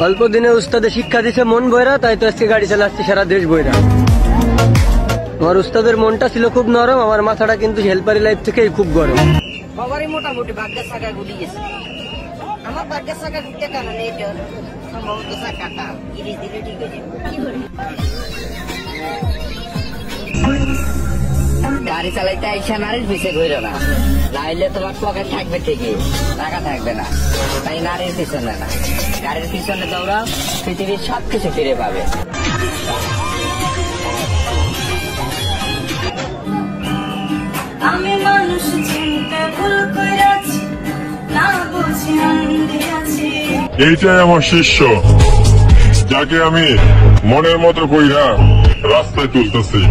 অল্প দিনে উস্তাদে শিক্ষা দিছে মন বইরা, তাই তো আজকে গাড়ি চালাচ্ছি সারা দেশ বইরা। আমার উস্তাদের মনটা ছিল খুব নরম, আমার মাথাটা কিন্তু হেল্পারি লাইফ থেকেই খুব গরম। বাবারই মোটামুটি ভাগ্যের চাকা গুলি গেছে। আমার ভাগ্যের চাকা গুলতে কারণে এটা সম্ভবত চাকাটা ধীরে ধীরে ঠিক হয়ে যাবে। গাড়ি চালাইতে আইসা নারীর পিছে ঘুরো না, নাইলে তোমার পকেট থাকবে ঠিকই, টাকা থাকবে না। তাই নারীর পিছনে না, গাড়ির পিছনে দৌড়াও, পৃথিবীর সবকিছু ফিরে পাবে। আমি মানুষ চিনতে ভুল করেছি, না বুঝি আনন্দে আছি। এইটাই আমার শিষ্য, যাকে আমি মনের মতো কইরা রাস্তায় তুলতেছি।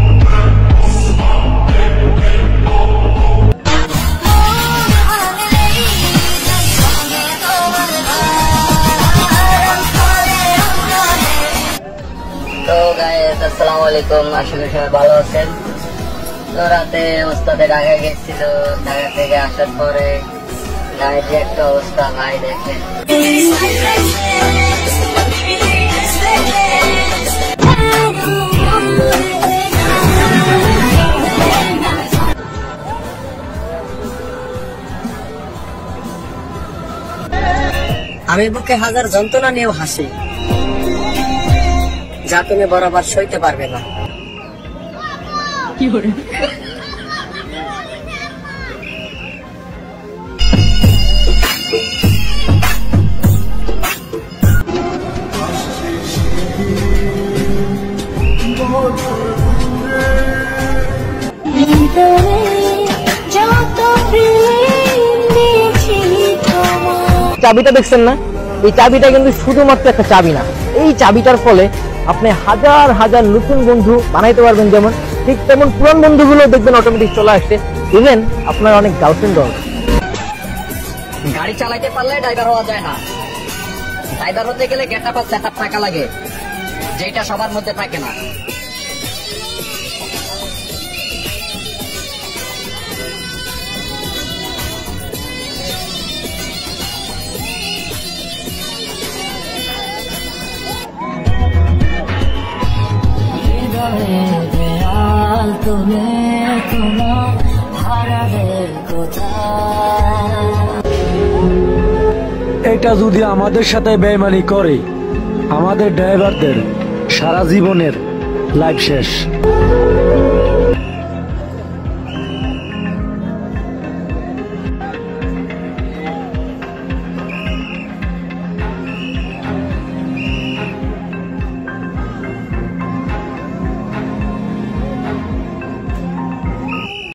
তো গাইস আসসালামু আলাইকুম, আশা করি সবাই ভালো আছেন। তো রাতে ওস্তাদে ঢাকা গেছিল, ঢাকা থেকে আসার পরে গায়ের যে একটা অবস্থা ভাই দেখে। আমি বুকে হাজার যন্ত্রণা নিয়েও হাসি, যা তুমি বরাবর সইতে পারবে না। চাবিটা দেখছেন না? এই চাবিটা কিন্তু শুধুমাত্র একটা চাবি না, এই চাবিটার ফলে আপনি হাজার হাজার নতুন বন্ধু বানাইতে পারবেন। যেমন ঠিক তেমন পুরান বন্ধুগুলো দেখবেন অটোমেটিক চলে আসছে। ইভেন আপনার অনেক গার্লফ্রেন্ড হবে। গাড়ি চালাইতে পারলে ড্রাইভার হওয়া যায় না, ড্রাইভার হতে গেলে গেটআপ আর সেটআপ থাকা লাগে, যেটা সবার মধ্যে থাকে না। এটা যদি আমাদের সাথে বেইমানি করে, আমাদের ড্রাইভারদের সারা জীবনের লাইফ শেষ।